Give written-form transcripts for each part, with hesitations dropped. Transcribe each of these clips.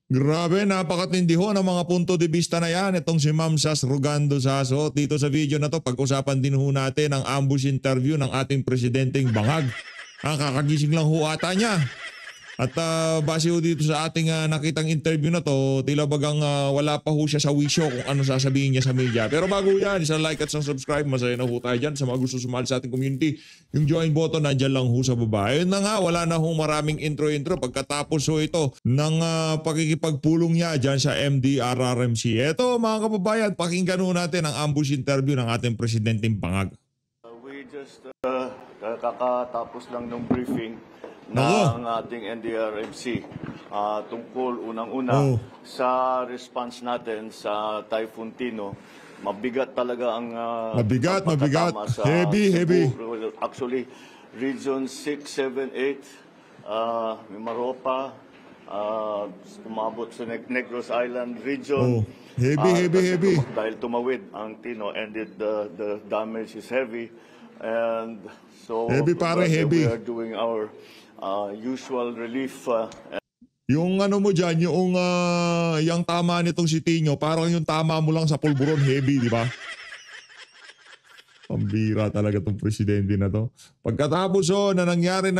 Grabe, napakatindi ho ng mga punto de vista na yan. Itong si Ma'am Sas Rogando Saso. Dito sa video na to, pag-usapan din ho natin ang ambush interview ng ating presidenteng bangag. Kakagising lang ho ata niya. At base ho dito sa ating nakitang interview na to, tila bagang wala pa ho siya sa wisyo kung ano sasabihin niya sa media. Pero bago yan, isang like at isang subscribe, masaya na ho tayo dyan. Sa mga gusto sumali sa ating community, yung join button nandyan lang ho sa baba. Ayun na nga, wala na ho maraming intro-intro pagkatapos ho ito ng pakikipagpulong niya dyan sa MDRRMC. Eto mga kababayan, pakinggan ho natin ang ambush interview ng ating presidenteng bangag. We just kakatapos lang ng briefing Nako. ng ating NDRMC tungkol unang-una sa response natin sa Typhoon Tino. Mabigat talaga ang Mabigat. pagkatama sa Heavy. Cebu. Actually, Region 6, 7, 8, Mimaropa, umabot sa Negros Island Region. Heavy. Dahil tumawid ang Tino and the damage is heavy. And so Heavy, pare, heavy. We are doing our usual relief. Yung ano mo dyan, yung tama nitong si Tino, parang yung tama mo lang sa pulburon, heavy, di ba? Pambira talaga tong presidente na to. Pagkatapos na nangyari,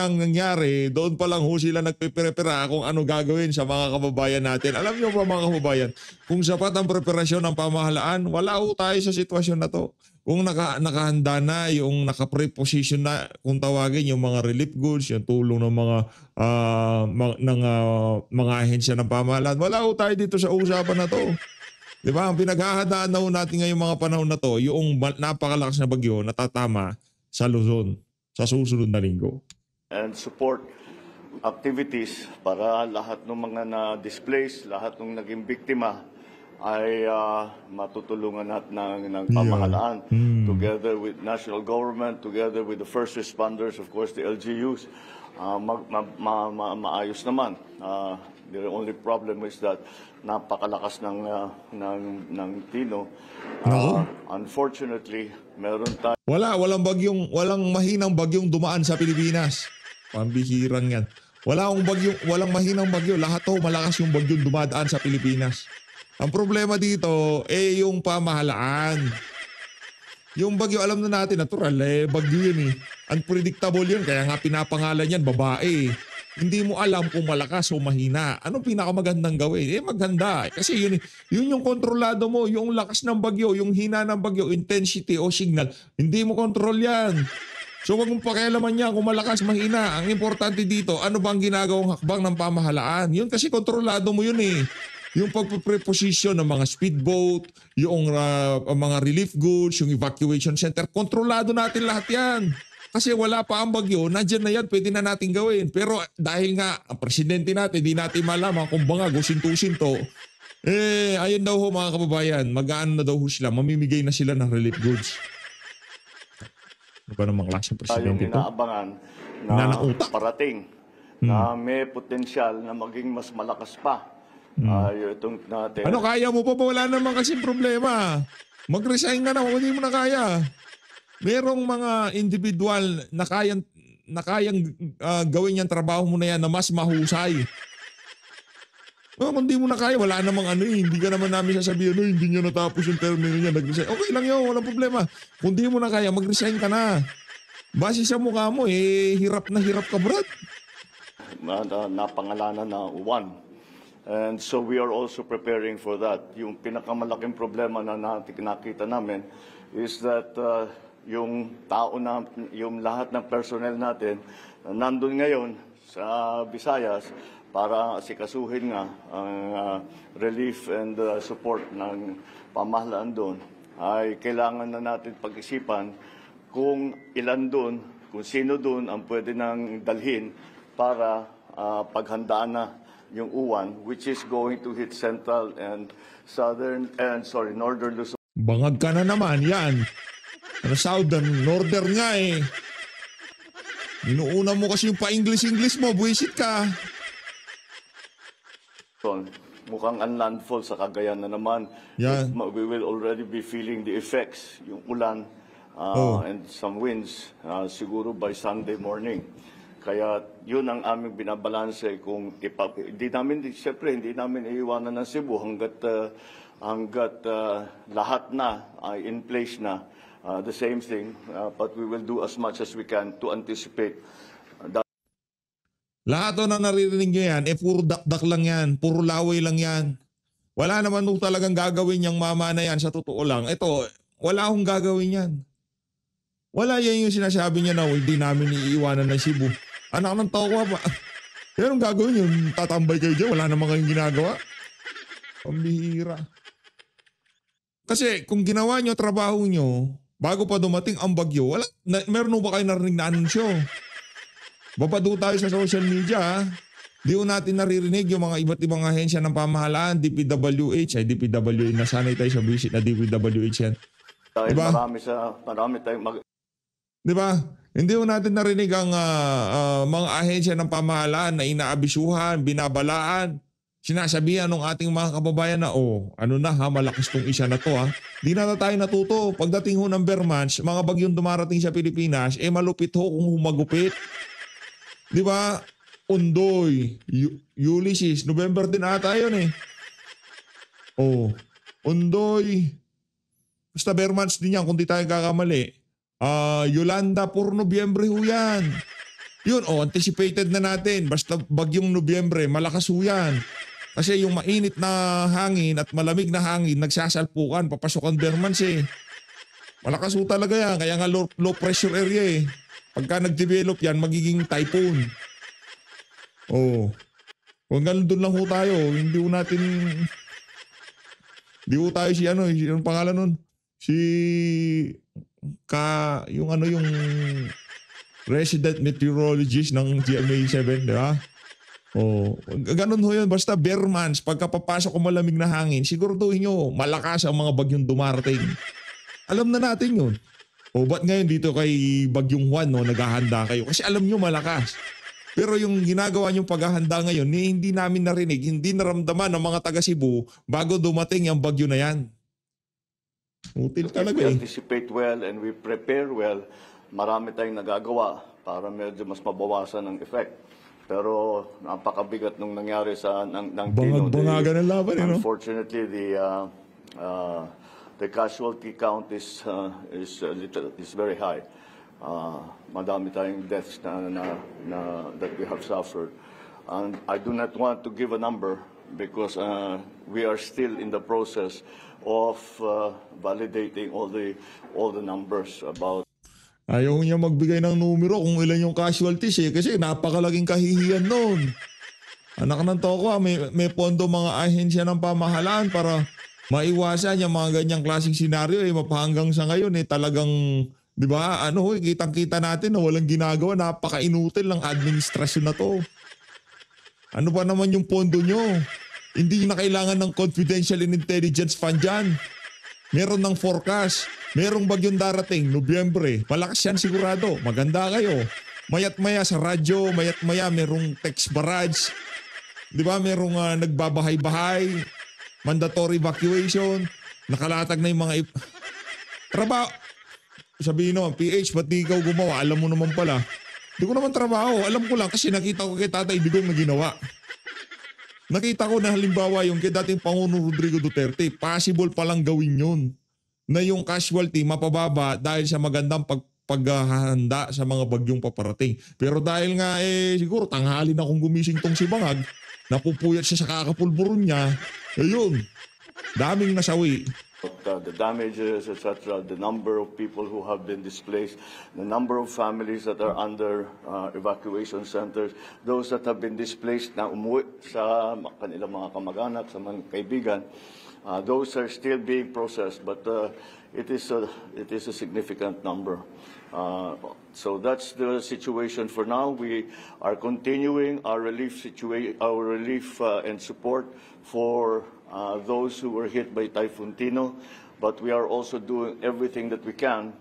doon pa lang ho sila nagpe-prepara kung ano gagawin sa mga kababayan natin. Alam niyo ba mga kababayan, kung sapat ang preparasyon ng pamahalaan, wala ho tayo sa sitwasyon na to. Kung nakahanda na, yung naka-preposition na, kung tawagin yung mga relief goods, yung tulong ng mga ahensya ng pamahalaan, wala ho tayo dito sa usapan na to. Di ba? Ang pinaghahandaan na ho natin ngayong mga panahon na to, yung napakalakas na bagyo na tatama sa Luzon sa susunod na linggo. And support activities para lahat ng mga na-displaced, lahat ng naging biktima ay matutulungan natin ng pamahalaan together with national government, together with the first responders, of course the LGUs. Maayos naman. The only problem is that napakalakas ng Tino. Unfortunately, meron tayo walang mahinang bagyong dumaan sa Pilipinas. Pambihirang yan. Walang mahinang bagyo. Lahat to malakas yung bagyong dumadaan sa Pilipinas. Ang problema dito yung pamahalaan. Yung bagyo, alam na natin, natural bagyo yun Unpredictable yun, kaya nga pinapangalan yan, babae. Hindi mo alam kung malakas o mahina. Anong pinakamagandang gawin? Maganda. Kasi yun yung kontrolado mo, yung lakas ng bagyo, yung hina ng bagyo, intensity o signal. Hindi mo control yan. So wag mong pakialaman niya kung malakas, mahina. Ang importante dito, ano bang ginagawang hakbang ng pamahalaan? Yun kasi kontrolado mo yun Yung pagpreposition ng mga speedboat, yung mga relief goods, yung evacuation center, kontrolado natin lahat yan. Kasi wala pa ang bagyo, nandiyan na yan, pwede na natin gawin. Pero dahil nga, ang presidente natin, di natin malaman kung bangag o sinto-sinto, ayun daw ho mga kababayan, mag-aano na daw ho sila, mamimigay na sila ng relief goods. Ano ba namang klaseng presidente ito? Inaabangan na parating na may potensyal na maging mas malakas pa. Itong natin. Ano, kaya mo pa ba? Wala naman kasing problema. Mag-resign ka na kung hindi mo na kaya. Merong mga individual na kayang gawin yung trabaho mo na yan na mas mahusay. Kung hindi mo na kaya, wala namang hindi ka naman namin sasabihin, hindi niya natapos yung termino niya, nag-resign. Okay lang yun, walang problema. Kung hindi mo na kaya, mag-resign ka na. Base sa mukha mo, hirap na hirap ka, Brad. Napangalanan na one. And so we are also preparing for that. Yung pinakamalaking problema na nakita namin is that yung yung lahat ng personnel natin nandun ngayon sa Visayas para asikasuhin nga ang relief and support ng pamahalaan doon, ay kailangan na natin pag-isipan kung ilan doon, kung sino doon ang pwede nang dalhin para paghandaan na yung uwan, which is going to hit central and northern Luzon. Bangag ka na naman, yan. Northern nga Inuuna mo kasi yung pa-English mo, buwisit ka. Mukhang unlandfall sa Cagayan na naman. Yeah. We will already be feeling the effects, yung ulan and some winds, siguro by Sunday morning. Kaya yun ang aming binabalanse kung siyempre hindi namin iiwanan ng Cebu hanggat lahat na ay in place na. The same thing, but we will do as much as we can to anticipate. Lahat o na naririnig nyo yan, puro dakdak lang yan, puro laway lang yan. Wala naman nung talagang gagawin yung mama na yan sa totoo lang. Ito, wala akong gagawin yan. Wala yan yung sinasabi niya na hindi namin iiwanan ng Cebu. Anak ng toko pa. Yan ang gagawin yung tatambay kayo dyan, wala naman kayong ginagawa. Pambihira. Kasi kung ginawa nyo trabaho nyo, bago pa dumating ang bagyo, meron ba kayo narinig na anunsyo? Babado tayo sa social media, ha? Di ko natin naririnig yung mga iba't ibang ahensya ng pamahalaan, DPWH, nasanay tayo sa visit na DPWH yan. Dahil Diba? marami tayong Di ba? Hindi ko natin narinig ang mga ahensya ng pamahalaan na inaabisuhan, binabalaan, sinasabihan ng ating mga kababayan na, ano na ha, malakas tong isa na to ha. Di na tayo natuto. Pagdating ho ng Bermans, mga bagyong dumarating sa Pilipinas, malupit ho kung humagupit. Di ba? Undoy, Ulysses, November din ata yun eh. Undoy, basta Bermans din yan kung di tayo kakamali. Yolanda, puro Nobyembre ho yan. Yun, anticipated na natin. Basta bagyong Nobyembre, malakas ho yan. Kasi yung mainit na hangin at malamig na hangin, nagsasalpukan, papasok ang Bermans eh. Malakas ho talaga yan, kaya nga low pressure area eh. Pagka nag-develop yan, magiging typhoon. Kung ganun doon lang ho tayo, hindi ho natin... Hindi ho tayo yung pangalan nun? Yung resident meteorologist ng GMA7, di ba? Ganun ho yun. Basta Bermans, pagkapapasok ko malamig na hangin, siguraduhin nyo, malakas ang mga bagyong dumarating. Alam na natin yun. Ba't ngayon dito kay Bagyong Juan, naghahanda kayo? Kasi alam nyo malakas. Pero yung ginagawa nyong paghahanda ngayon, hindi namin narinig, hindi naramdaman ng mga taga Cebu bago dumating yung bagyo na yan. Util talaga we eh. anticipate well and we prepare well, marami tayong nagagawa para medyo mas mabawasan ang effect. Pero napakabigat nung nangyari ng Tino. Bangag-bangagan ang laban, no? Unfortunately, the casualty count is very high. Madami tayong deaths that we have suffered. And I do not want to give a number because we are still in the process of validating all the numbers about. Ayaw niya magbigay ng numero kung ilan yung casualties eh kasi napakalaging kahihiyan noon. Anak ng toko, may pondo mga ahensya ng pamahalaan para maiwasan yung mga ganyang klaseng senaryo eh mapahanggang sa ngayon eh talagang, di ba, kitang-kita natin na walang ginagawa, napaka-inutil ng administrasyon na to. Ano pa naman yung pondo nyo? Hindi na kailangan ng confidential and intelligence fund dyan. Meron ng forecast. Merong bagyong darating, Nobyembre. Malakas yan sigurado. Maganda kayo. Mayat-maya sa radyo, mayat-maya merong text barrage. Di ba? Merong nagbabahay-bahay. Mandatory evacuation. Nakalatag na yung mga... Trabaho. Sabihin naman, PH, ba't di ikaw gumawa? Alam mo naman pala. Di ko naman trabaho. Alam ko lang kasi nakita ko kay Tatay Digong na ginawa. Nakita ko na halimbawa yung kay dating Pangulong Rodrigo Duterte, possible palang gawin yun. Na yung casualty mapababa dahil sa magandang paghahanda sa mga bagyong paparating. Pero dahil nga siguro tanghali na kung gumising tong si Bangag, napupuyat siya sa kakapulburon niya, ayun, daming nasawi. The damages, etc., the number of people who have been displaced, the number of families that are under evacuation centers, those that have been displaced na umuwi sa kanilang mga kamag-anak, sa mga kaibigan, those are still being processed, but it is a significant number. So that's the situation for now. We are continuing our relief and support for those who were hit by Typhoon Tino, but we are also doing everything that we can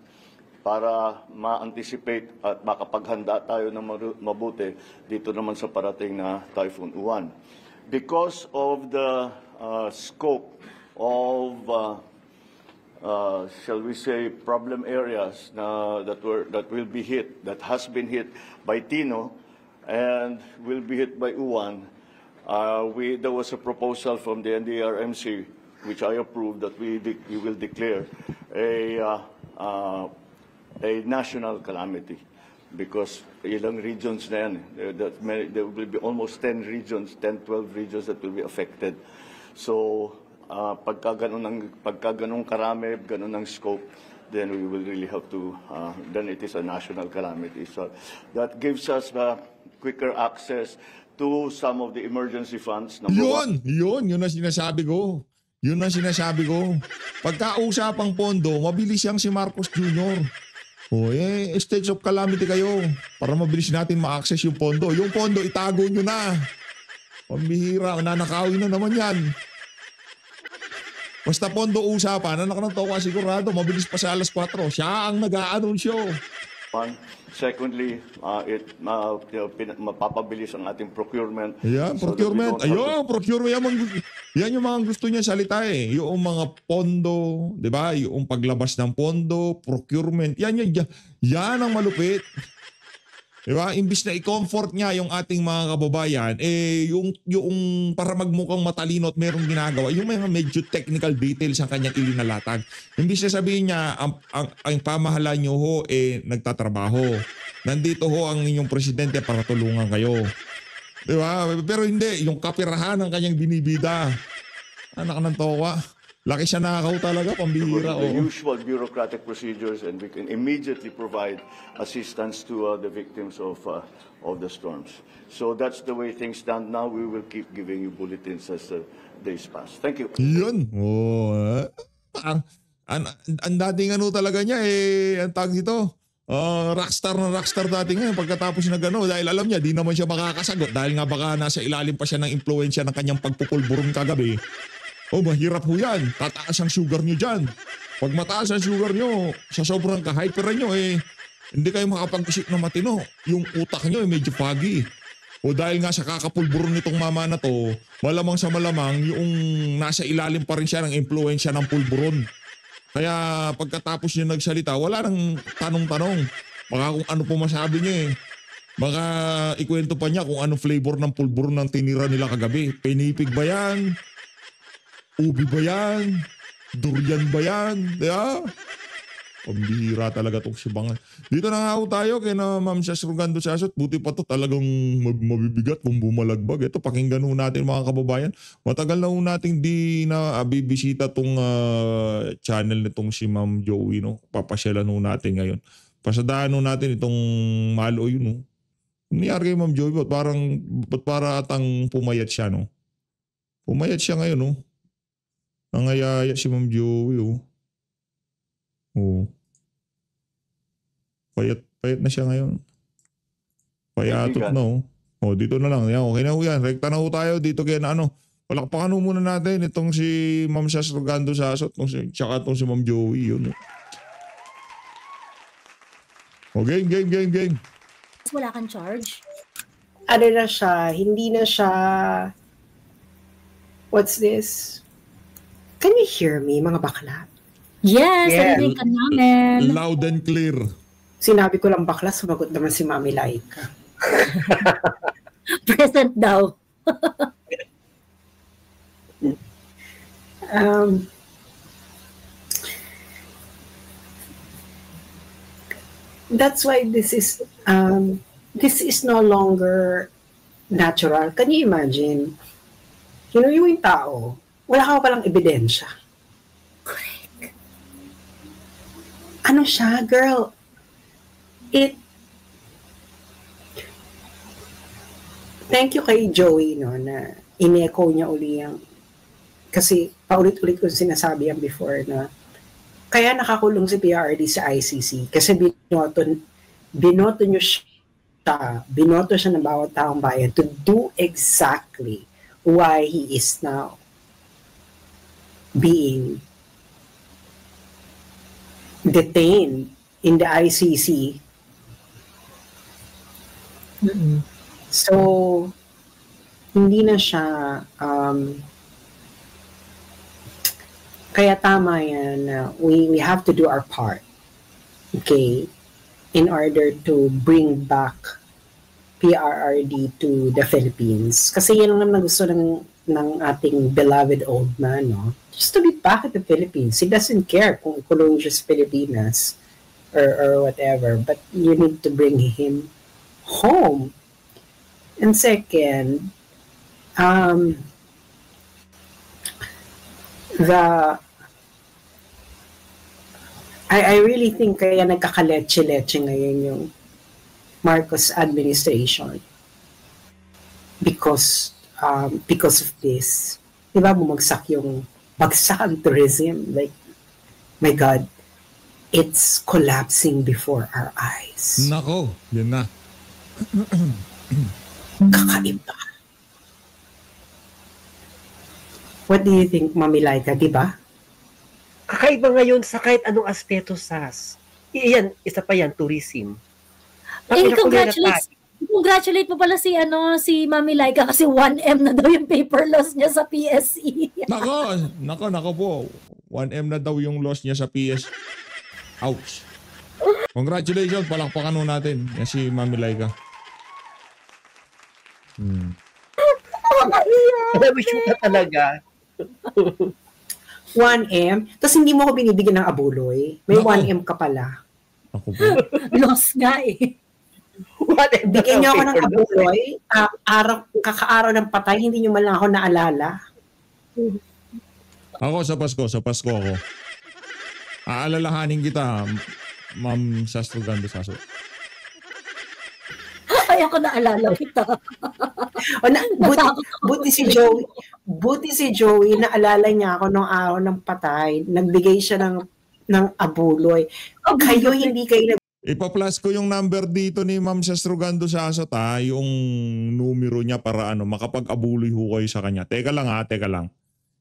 para ma-anticipate at makapaghanda tayo ng mabuti dito naman sa parating na Typhoon Uwan. Because of the scope of shall we say, problem areas that has been hit by Tino, and will be hit by UAN, there was a proposal from the NDRMC, which I approved, that we will declare a national calamity, because ilang regions na yan, there will be almost 10 regions, 10, 12 regions that will be affected. So, pagka ganun karami, ganun ang scope, then we will really have to, then it is a national calamity. So, that gives us quicker access to some of the emergency funds. Yun ang sinasabi ko. Yun ang sinasabi ko. Pagkausapang pondo, mabilis yang si Marcos Jr. States of calamity kayo para mabilis natin ma-access yung pondo. Yung pondo, itago nyo na. Pambihira, nanakawin na naman yan. Basta pondo usapan, anak ng toka sigurado, mabilis pa sa alas 4. Siya ang nag-a-anunsyo. Secondly, mapapabilis ang ating procurement. Yan, procurement. Procurement. Yan yung mga gusto niya salita eh. Yung mga pondo, di ba? Yung paglabas ng pondo, procurement. Yan ang malupit. Di ba? Imbis na i-comfort niya yung ating mga kababayan, yung para magmukhang matalino at merong ginagawa, yung mga medyo technical details ang kanyang ilinalatag. Imbis na sabihin niya, ang pamahalaan niyo ho, nagtatrabaho. Nandito ho ang inyong presidente para tulungan kayo. Di ba? Pero hindi, yung kapirahan ng kanyang binibida. Anak ng toka. Laki siya nakakaw talaga, pambihira. The usual bureaucratic procedures, and we can immediately provide assistance to the victims of the storms. So that's the way things stand now. We will keep giving you bulletins as the days pass. Thank you. Yun. Ang dating talaga niya ang tag dito. Rockstar na rockstar dati ngayon pagkatapos na gano'n, dahil alam niya di naman siya makakasagot dahil nga baka nasa ilalim pa siya ng impluensya ng kanyang pagpupulburong kagabi. Mahirap ho yan. Tataas ang sugar nyo dyan. Pag mataas ang sugar nyo, sa sobrang ka-hyperan nyo hindi kayo makapag-isip na matino. Yung utak nyo medyo foggy. Dahil nga sa kakapulburon nitong mama na to, malamang sa malamang yung nasa ilalim pa rin siya ng impluensya ng pulburon. Kaya pagkatapos niya nagsalita, wala nang tanong-tanong. Baka kung ano po masabi niya Baka ikwento pa niya kung ano flavor ng pulburon ng tinira nila kagabi. Pinipig ba yan? Ubi ba yan? Durian ba yan? Diba? Pambihira talaga itong sibangan. Dito na nga ako tayo kay na Ma'am Sas Rugando Sasot. Buti pa to talagang mabibigat kung bumalagbag. Ito pakinggan ho natin mga kababayan. Matagal na ho natin di na bibisita tong channel nitong si Ma'am Joey. No? Papasyalan ho natin ngayon. Pasadaan ho natin itong malo yun. No? Nangyari kay Ma'am Joey, ba't para atang pumayat siya, no? Pumayat siya ngayon, no? Nangayaya si Ma'am Joey, Payat na siya ngayon. Payatot na, dito na lang. Yan, okay na ho yan. Rekta na ho tayo dito kaya na palakpakan ho muna natin itong si Ma'am Sas Rugando Sasot, tsaka itong si Ma'am Joey, yun. Game. Wala kang charge? Ano na siya, hindi na siya, what's this? Can you hear me, mga bakla? Yes, narinig ka namin. Loud and clear. Sinabi ko lang bakla, sumagot naman si Mami Laika. Present daw. That's why this is no longer natural. Can you imagine? Yung tao, wala ka palang ebidensya. Correct. Ano siya, girl? Thank you kay Joey, no, na in-echo niya uli yung, kasi paulit-ulit ko sinasabi yan before na kaya nakakulong si PRRD sa ICC kasi binoto siya ng bawat taong bayan to do exactly why he is now being detained in the ICC. Mm-mm. So, hindi na siya kaya tama yan na we have to do our part, okay, in order to bring back PRRD to the Philippines. Kasi yan lang naman gusto ng ating beloved old man, no? Just to be back at the Philippines. He doesn't care kung ikulong siya sa Pilipinas or whatever, but you need to bring him home. And second, I really think kaya nagkakaletse-letse ngayon yung Marcos administration because of this. Diba bumagsak ang tourism? Like, my God, it's collapsing before our eyes. Nako, yun na. Kakaiba. What do you think, Mami Laika, diba? Kakaiba ngayon sa kahit anong aspeto, Sas. Iyan, isa pa yan, tourism. Congratulate mo pala si Mami Laika kasi 1M na daw yung paper loss niya sa PSE. Nako po. 1M na daw yung loss niya sa PS. Ouch. Congratulations, palakpakan nun natin. Yan si Mami Laika. Wish mo ka talaga. 1M, tapos hindi mo ako binibigyan ng abuloy. May Nako. 1M ka pala. Ako po. Loss nga eh. Bigyan niyo ako ng abuloy, kakaaraw ng patay, hindi niyo man lang ako naalala. Ako sa Pasko ako. Aalalahanin kita, Ma'am Sastro Gando Saso. Ay, ako naalala kita. Buti si Joey, naalala niya ako nung araw ng patay, nagbigay siya ng abuloy. Kayo, hindi kayo Ipa-plus ko yung number dito ni Ma'am Sastrugando Sasot yung numero niya para makapag-abuloy ho kayo sa kanya. Teka lang.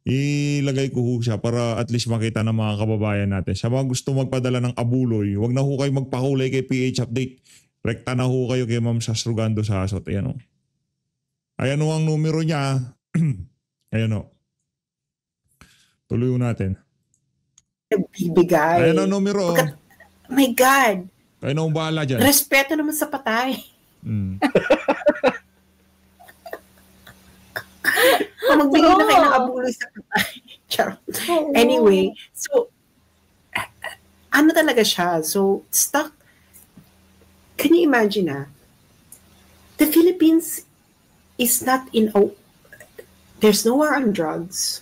Ilagay ko ho siya para at least makita ng mga kababayan natin. Sa mga gusto magpadala ng abuloy, wag na ho kayo magpakulay kay PH Update. Rekta na ho kayo kay Ma'am Sastrugando Sasot. Ayan o. Ayan o ang numero niya. Ayan o. Tuloy ho natin. nagbibigay. Ayan ang numero. My God. Kayo na ang bahala dyan. Respeto naman sa patay. Magbigay na kayo ng abuloy sa patay. Anyway, so, ano talaga siya? So, stuck. Can you imagine the Philippines is not in a, there's no war on drugs.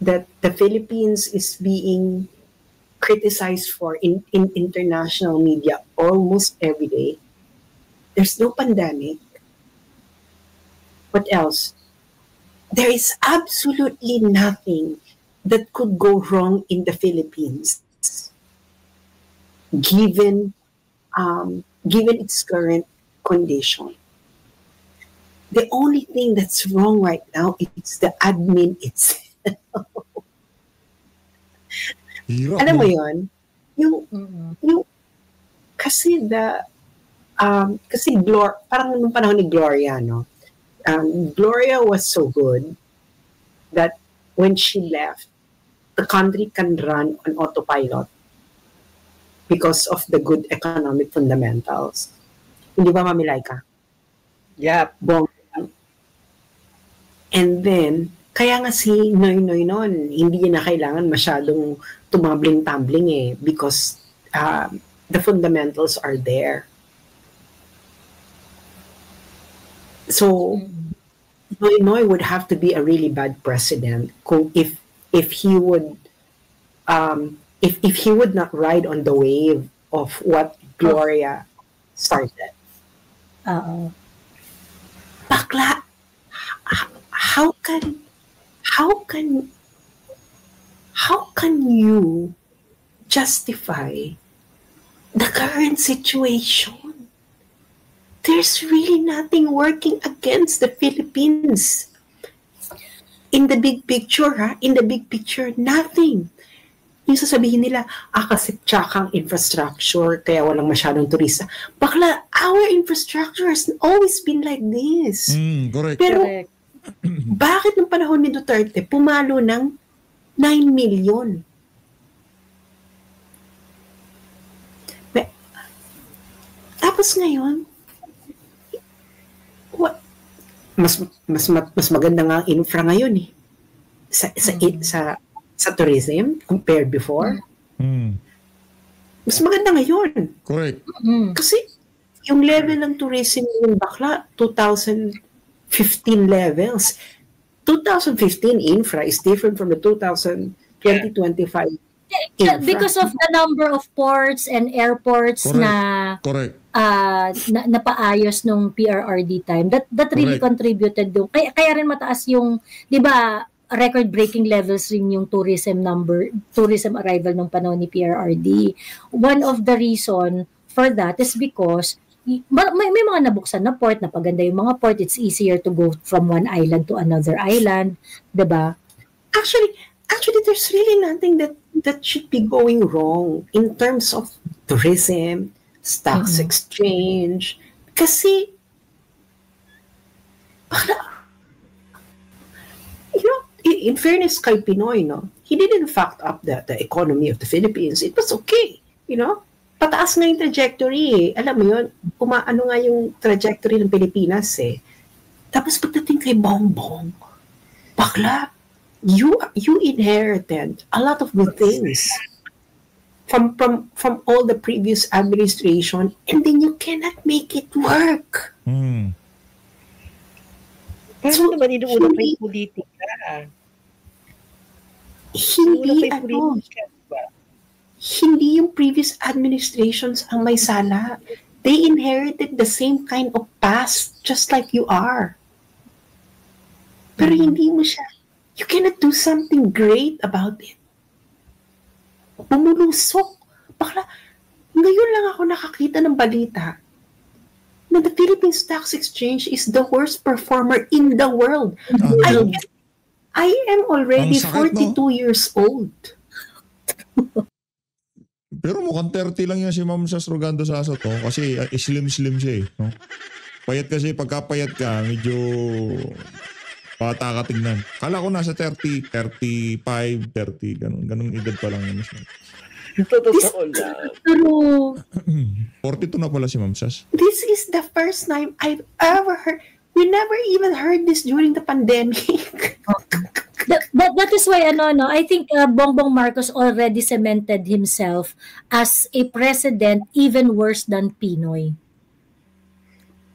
That the Philippines is being criticized for in international media almost every day. There's no pandemic. What else? There is absolutely nothing that could go wrong in the Philippines, given its current condition. The only thing that's wrong right now is the admin itself. Hirap, Alam mo no? yon, yung kasi parang nung panahon ni Gloria, no? Gloria was so good that when she left, the country can run on autopilot because of the good economic fundamentals. Hindi ba, Mami Laika? Yep. Bong. And then, kaya nga si Noy noon, hindi niya na kailangan masyadong tumambling-tumbling because the fundamentals are there. So, Noy would have to be a really bad president if he would if he would not ride on the wave of what Gloria started. Bakla, how can you justify the current situation? There's really nothing working against the Philippines. In the big picture, in the big picture, nothing. Yung sasabihin nila, kasi tsakang infrastructure, kaya walang masyadong turista. Bakla, our infrastructure has always been like this. Correct. Pero, Correct. bakit nung panahon ni Duterte, pumalo ng 9 million? Tapos ngayon, mas maganda nga ang infra ngayon eh. Sa tourism compared before. Mas maganda ngayon. Correct. Kasi yung level ng tourism yung bakla 2015 levels. 2015 infra is different from the 2025 infra. Because of the number of ports and airports Correct. Correct. napaayos nung PRRD time, that really Correct. contributed doon. Kaya rin mataas yung, 'di ba, record-breaking levels rin yung tourism arrival nung panahon ni PRRD. One of the reason for that is because may mga nabuksan na port, napaganda yung mga port, it's easier to go from one island to another island, 'di ba? Actually, there's really nothing that should be going wrong in terms of tourism, stocks exchange. Kasi, in fairness kay Pinoy, he didn't fuck up the economy of the Philippines. It was okay, Pataas nga yung trajectory eh. Alam mo yun, umaano nga yung trajectory ng Pilipinas eh. Tapos pagdating kay Bongbong, bakla, you inherited a lot of good things from all the previous administration, and then you cannot make it work. Paano naman inuuna pa yung politika? Hindi yung previous administrations ang may sala. They inherited the same kind of past just like you are. Pero hindi mo siya, you cannot do something great about it. Bumulusok. Bakla, ngayon lang ako nakakita ng balita na the Philippine Stock Exchange is the worst performer in the world. I am already Ang sakit, 42 years old. Pero mukhang 30 lang yan si Ma'am Sas Rogando Saso to kasi slim-slim siya eh. No? Payat kasi, pagkapayat ka, medyo bata ka tingnan. Kala ko nasa 30, 35, 30, ganun edad pa lang yun. Totoo lang. Pero 42 na pala si Ma'am Sas. This is the first time I've ever heard. We never even heard this during the pandemic. that is why I think Bongbong Marcos already cemented himself as a president even worse than Pinoy.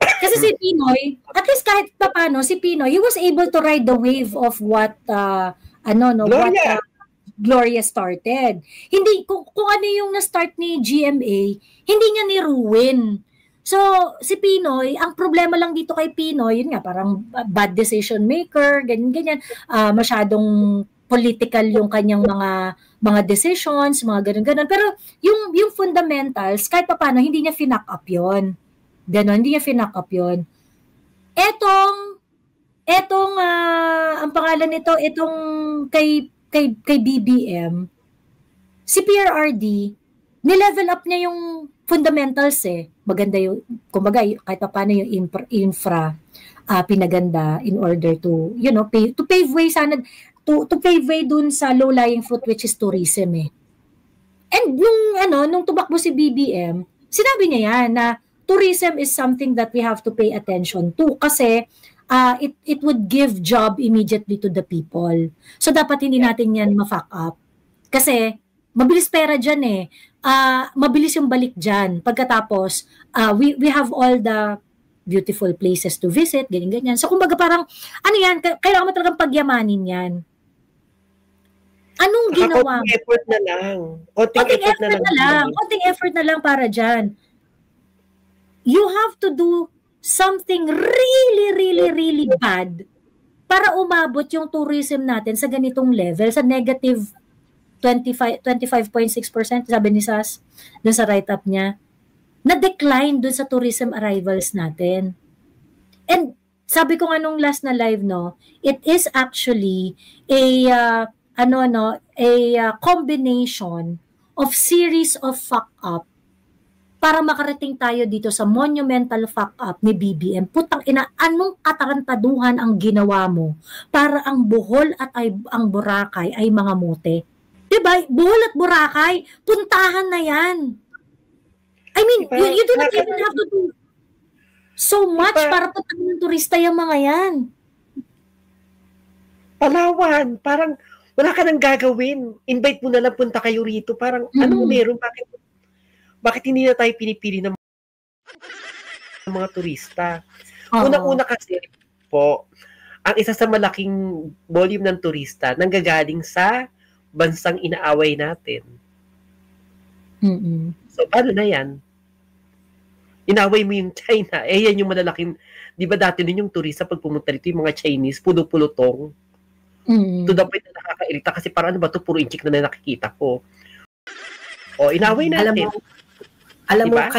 Kasi si Pinoy, at least kahit paano si Pinoy, he was able to ride the wave of what Gloria started. Hindi kung ano yung na-start ni GMA, hindi niya ni-ruin. So, si Pinoy, ang problema lang dito kay Pinoy, yun nga, parang bad decision maker, ganyan-ganyan, masyadong political yung kanyang mga decisions, mga ganun-ganun. Pero yung fundamentals, kahit paano, hindi niya finack up yun. Ganon, hindi niya finack up yun. Etong ang pangalan nito, itong kay BBM, si PRRD, nilevel up niya yung fundamentals eh. Maganda yung, kumbaga, kahit paano yung infra pinaganda in order to, to pave way sana, to pave way dun sa low-lying fruit which is tourism eh. And nung tumakbo si BBM, sinabi niya yan na tourism is something that we have to pay attention to kasi it would give job immediately to the people. So dapat hindi natin yan ma-fuck up. Kasi mabilis pera dyan eh. Mabilis yung balik dyan. Pagkatapos, we have all the beautiful places to visit, ganyan-ganyan. So kumbaga parang, kailangan mo talagang pagyamanin yan. Anong ginawa mo? Konting effort na lang. Konting effort na lang para dyan. You have to do something really, really, really bad para umabot yung tourism natin sa ganitong level, sa negative 25.6%, sabi ni Sas, dun sa write-up niya, na-decline dun sa tourism arrivals natin. And sabi ko nga nung last na live, it is actually a combination of series of fuck-up para makarating tayo dito sa monumental fuck-up ni BBM. Putang ina, anong katarantaduhan ang ginawa mo para ang Bohol at ang Boracay ay mga mote? Diba? Bohol at Boracay, puntahan na yan. I mean, you do not even have to do So much Diba? para puntahan ng turista yung mga yan. Palawan, parang wala ka nang gagawin. Invite mo na lang, punta kayo rito. Parang, anong meron? Bakit hindi na tayo pinipili ng mga turista? Oo. Unang-una kasi po, ang isa sa malaking volume ng turista nanggagaling sa bansang inaaway natin. Mm-mm. So, paano na yan? Inaway mo yung China. Yan yung malalaking, di ba dati din yung turista pag pumunta dito, yung mga Chinese, pulo-pulutong. Mm-mm. To the point na nakakairita kasi parang ano ba to, puro inchik na nakikita ko. O, inaway natin. Alam mo, Diba?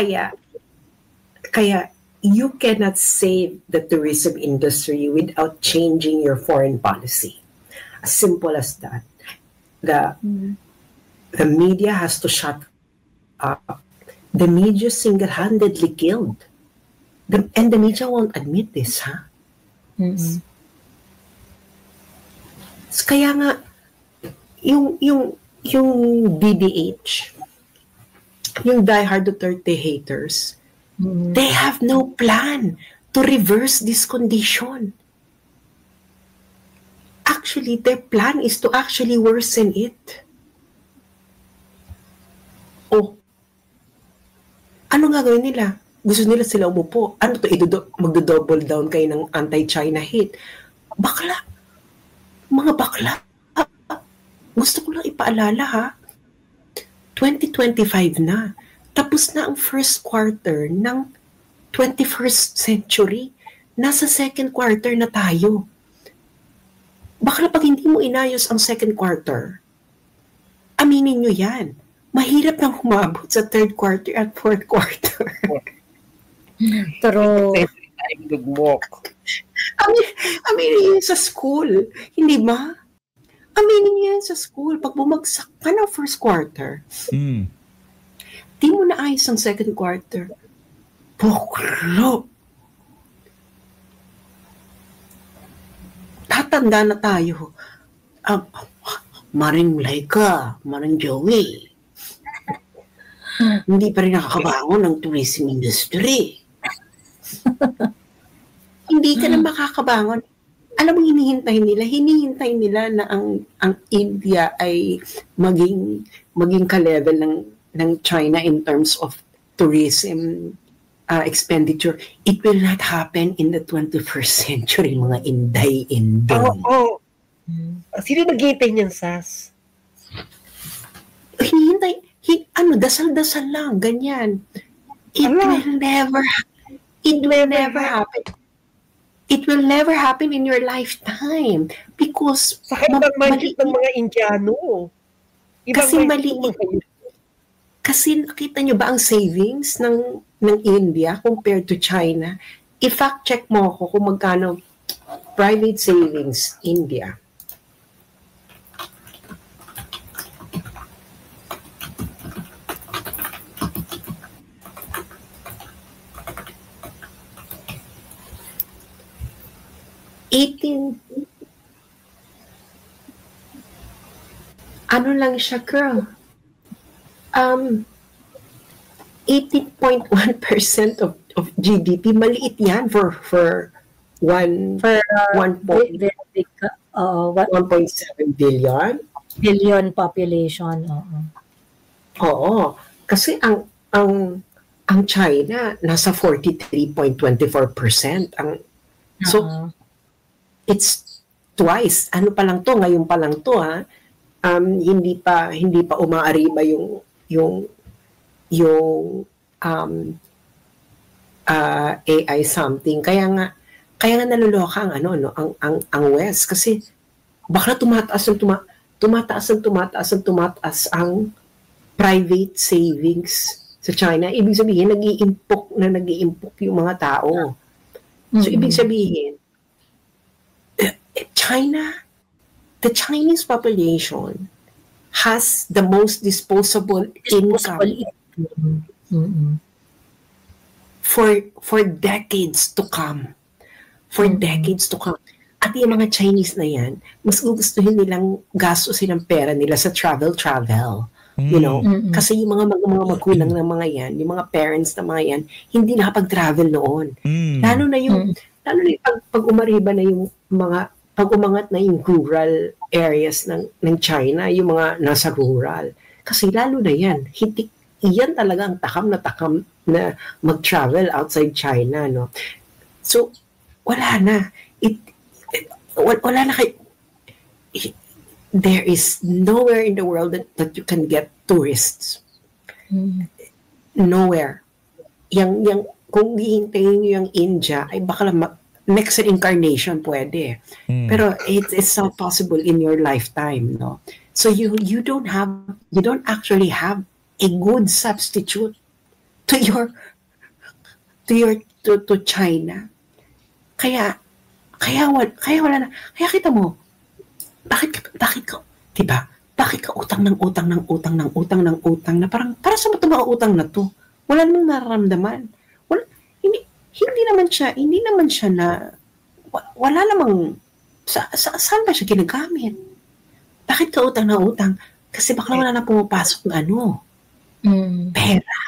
kaya you cannot save the tourism industry without changing your foreign policy. As simple as that. The media has to shut up. The media single-handedly killed. And the media won't admit this, ha? Mm-mm. Kaya nga, yung DDH, yung diehard Duterte haters, they have no plan to reverse this condition. Actually, their plan is to actually worsen it. Oh, ano nga gawin nila? Gusto nila sila umupo. Ano to? Magdo-double down kayo ng anti-China hate. Bakla. Mga bakla. Gusto ko lang ipaalala, ha? 2025 na. Tapos na ang first quarter ng 21st century. Nasa second quarter na tayo. Bakla pag hindi mo inayos ang second quarter, aminin nyo yan. Mahirap nang humabot sa third quarter at fourth quarter. Pero, Lugmok. Aminin yun sa school. Hindi ba? Aminin yan sa school. Pag bumagsak ka ng first quarter, di mo na ayos ang second quarter. Puklo. Tatanda na tayo. Maring Laika, Maring Joey. Hindi pa rin nakakabangon ng tourism industry. Hindi ka na makakabangon. Alam mo, hinihintay nila na ang India ay maging ka-level ng China in terms of tourism expenditure. It will not happen in the 21st century, mga inday-inday. Oo. Sino nag-iintay niyan, Sas? Hinihintay, dasal-dasal lang, ganyan. It will never happen. It will never happen in your lifetime because Sa ibang mindset ng mga Indiano. Kasi maliit. Kasi nakita nyo ba ang savings ng India compared to China? I-fact check mo ako kung magkano private savings India. Ano lang siya, girl? 18.1% of GDP. Maliit yan for one point, very big, 1.7 billion. billion population. Oo. Kasi ang China nasa 43.24%. So it's twice. Ano pa lang to, ngayon pa lang to, ha. Hindi pa umaariba yung AI something. Kaya nga naluloka ang West kasi bakla tumataas ang private savings sa China. Ibig sabihin nag-iimpok yung mga tao. So ibig sabihin the Chinese population has the most disposable income for decades to come. At yung mga Chinese na yan, mas gugustuhin nilang gastusin ang pera nila sa travel. You know, Mm-mm. kasi yung mga magulang ng mga yan, yung mga parents ng mga yan, hindi nakapag-travel noon. Lalo na yung pag umariba na yung mga pag umangat na yung rural areas ng China, yung mga nasa rural. Kasi lalo na yan, hindi iyan talaga ang takam na mag-travel outside China, no. So wala na. Wala na there is nowhere in the world that you can get tourists. Nowhere. Yang kung hihintayin nyo yung India, ay baka lang next incarnation pwede. Pero it's not possible in your lifetime, no? So you don't actually have a good substitute to China. Kaya wala na. Kaya kita mo, bakit ka, diba? Bakit ka utang ng utang na parang, para sa mga utang na to? Wala namang nararamdaman. Hindi naman siya na, wala namang, saan ba siya ginagamit? Bakit ka utang na utang? Kasi baka wala na pumapasok ng pera.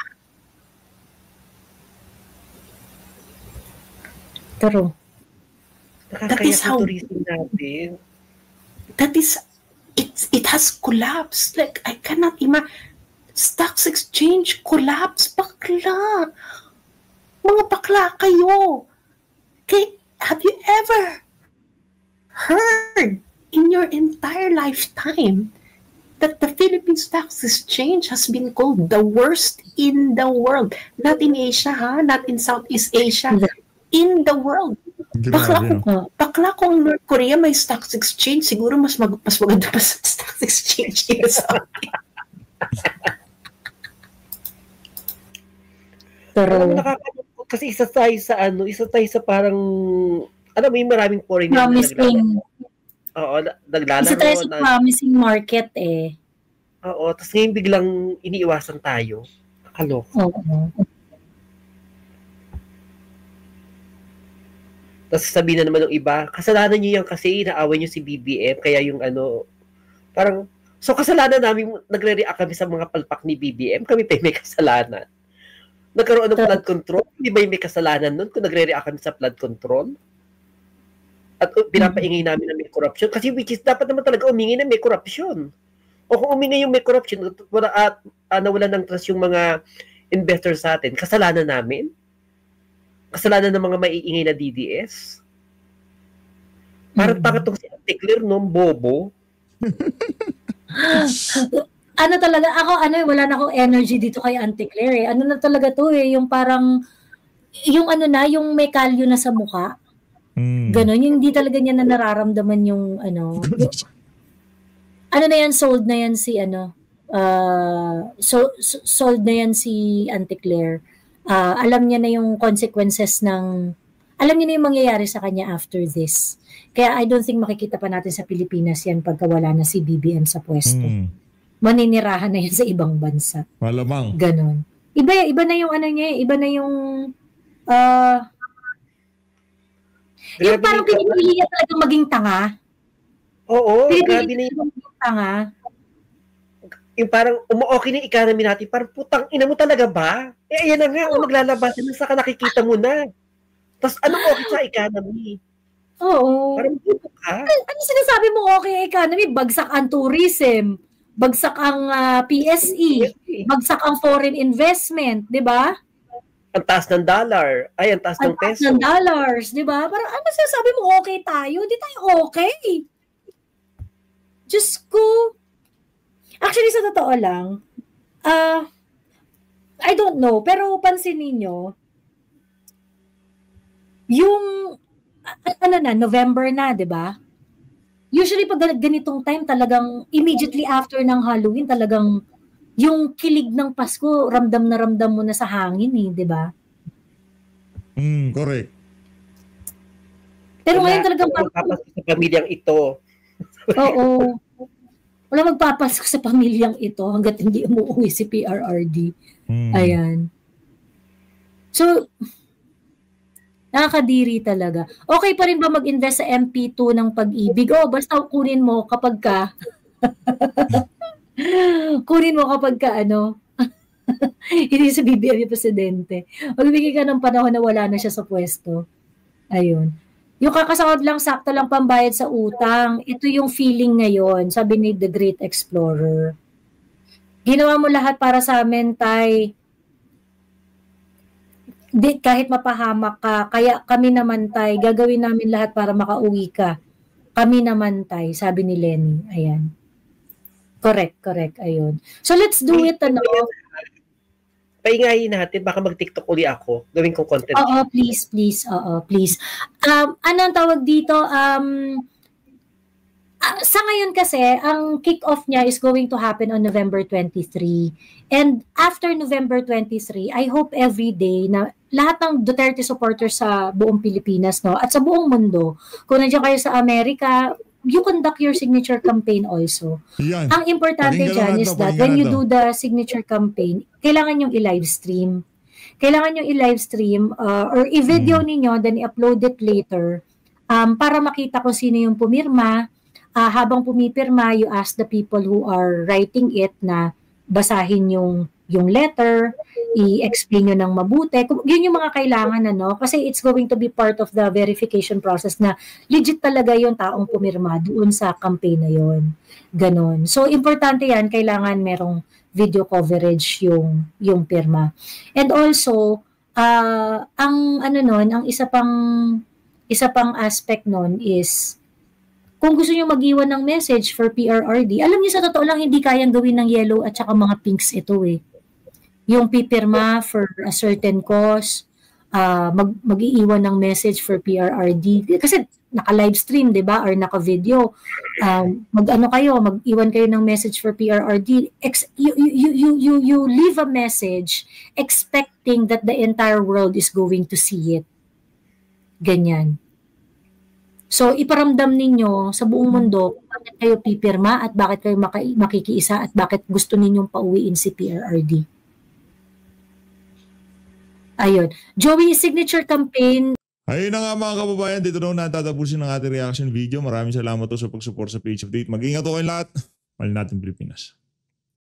Pero, Nakakaya sa tourism natin. It has collapsed. Like, I cannot imagine. Stocks exchange collapse. Bakla. Mga bakla kayo. Okay, have you ever heard in your entire lifetime that the Philippine Stocks Exchange has been called the worst in the world? Not in Asia, not in Southeast Asia. In the world. Bakla kung North Korea may stocks exchange, siguro mas maganda pa sa stocks exchange dito sa atin. pero Nakakatawa kasi isa tayo sa parang, may maraming foreigner na promising. Oo, naglalaro. Isa tayo sa promising market eh. Oo, tapos ngayon biglang iniiwasan tayo. Kalok. Oo. Tapos sabihin na naman ng iba, kasalanan nyo yan kasi inaaway nyo si BBM, kaya yung parang, so kasalanan namin, nagre-react kami sa mga palpak ni BBM, kami pa may kasalanan. Nagkaroon ng flood control, hindi ba may kasalanan nun kung nagre-react kami sa flood control? At pinapaingay namin na may corruption, kasi which is dapat naman talaga umingi na may corruption. O kung umingi yung may corruption, nawala ng trust yung mga investors sa atin, kasalanan namin? Kasalanan ng mga maiingay na DDS. Parang pakatong si Ate Claire, no? Bobo. Ano talaga, wala na akong energy dito kay Auntie Claire eh. Ano na talaga to eh, yung parang, yung yung may kalyo na sa mukha. Ganon, yung hindi talaga niya na nararamdaman yung na yan, sold na yan si sold na yan si Auntie Claire. Alam niya na yung consequences alam niya na yung mangyayari sa kanya after this. Kaya I don't think makikita pa natin sa Pilipinas yan pagka wala na si BBM sa pwesto. Maninirahan na yan sa ibang bansa. Malamang. Ganon. Iba na yung niya, iba na yung yung parang pinipili niya talagang maging tanga. Oo, Pinipili grabe na niya maging tanga. Yung parang okay na yung economy natin, parang putang ina mo talaga ba? Ayan na nga, maglalabasan na saka nakikita mo na. Tapos anong okay sa economy? Oo. Parang puto ka. Ano sinasabi mo okay economy? Bagsak ang tourism, bagsak ang PSE, bagsak ang foreign investment, di ba? Ang taas ng dollar, ang taas ng Ang taas peso. ng dollars, di ba? Parang ano sinasabi mo okay tayo? Di tayo okay. Diyos ko. Actually, sa totoo lang, I don't know, pero pansin ninyo, yung, November na, di ba? Usually, pag ganitong time, talagang immediately after ng Halloween, talagang yung kilig ng Pasko, ramdam na ramdam mo na sa hangin eh, di ba? Correct. Pero ngayon talagang Papasok sa pamilyang ito. oo. Wala magpapasok sa pamilyang ito hanggat hindi umuwi si PRRD. Ayan. So, nakakadiri talaga. Okay pa rin ba mag-invest sa MP2 ng Pag-ibig? Basta kunin mo kapag ka Kunin mo kapag ka ano, hindi sa BBM yung presidente. Magbibigay ka ng panahon na wala na siya sa pwesto. Ayun. Yung kakasahod lang, sakto lang pambayad sa utang. Ito yung feeling ngayon, sabi ni The Great Explorer. Ginawa mo lahat para sa amin, Tay. Di, kahit mapahamak ka, kaya kami naman, Tay, gagawin namin lahat para makauwi ka. Kami naman, Tay, sabi ni Lenny. Ayan. Correct, ayun. So let's do it, ano? Paingayin natin, baka mag-TikTok uli ako. Gawin kong content. Oo, please. Oo, please. Anong tawag dito? Sa ngayon kasi, ang kick-off niya is going to happen on November 23. And after November 23, I hope every day na lahat ng Duterte supporters sa buong Pilipinas, no, at sa buong mundo, kung nandiyan kayo sa Amerika, you conduct your signature campaign also. Yan. Ang importante dyan is that when you do the signature campaign, kailangan yung i-live stream. Kailangan yung i-live stream or i-video ninyo, then i-upload it later para makita kung sino yung pumirma. Habang pumipirma, you ask the people who are writing it na basahin yung letter, i-explain nyo ng mabuti. Yun yung mga kailangan, ano? Kasi it's going to be part of the verification process na legit talaga yung taong pumirma doon sa campaign na yun. Ganon. So, importante yan. Kailangan merong video coverage yung pirma. And also, ang isa pang aspect nun is kung gusto nyo mag-iwan ng message for PRRD, alam niyo sa totoo lang hindi kayang gawin ng yellow at saka mga pinks ito eh. Yung pipirma for a certain cause, mag-iiwan ng message for PRRD. Kasi naka-live stream, di ba? Or naka-video. Mag-iwan kayo ng message for PRRD. You leave a message expecting that the entire world is going to see it. Ganyan. So, iparamdam ninyo sa buong mundo kung bakit kayo pipirma at bakit kayo makikiisa at bakit gusto ninyong pauwiin si PRRD. Ayun. Joey, signature campaign. Ayun na nga mga kababayan, dito na natatapusin ang ating reaction video. Maraming salamat po sa pag-support sa Page Update. Mag-ingat po kayong lahat. Mahal natin Pilipinas.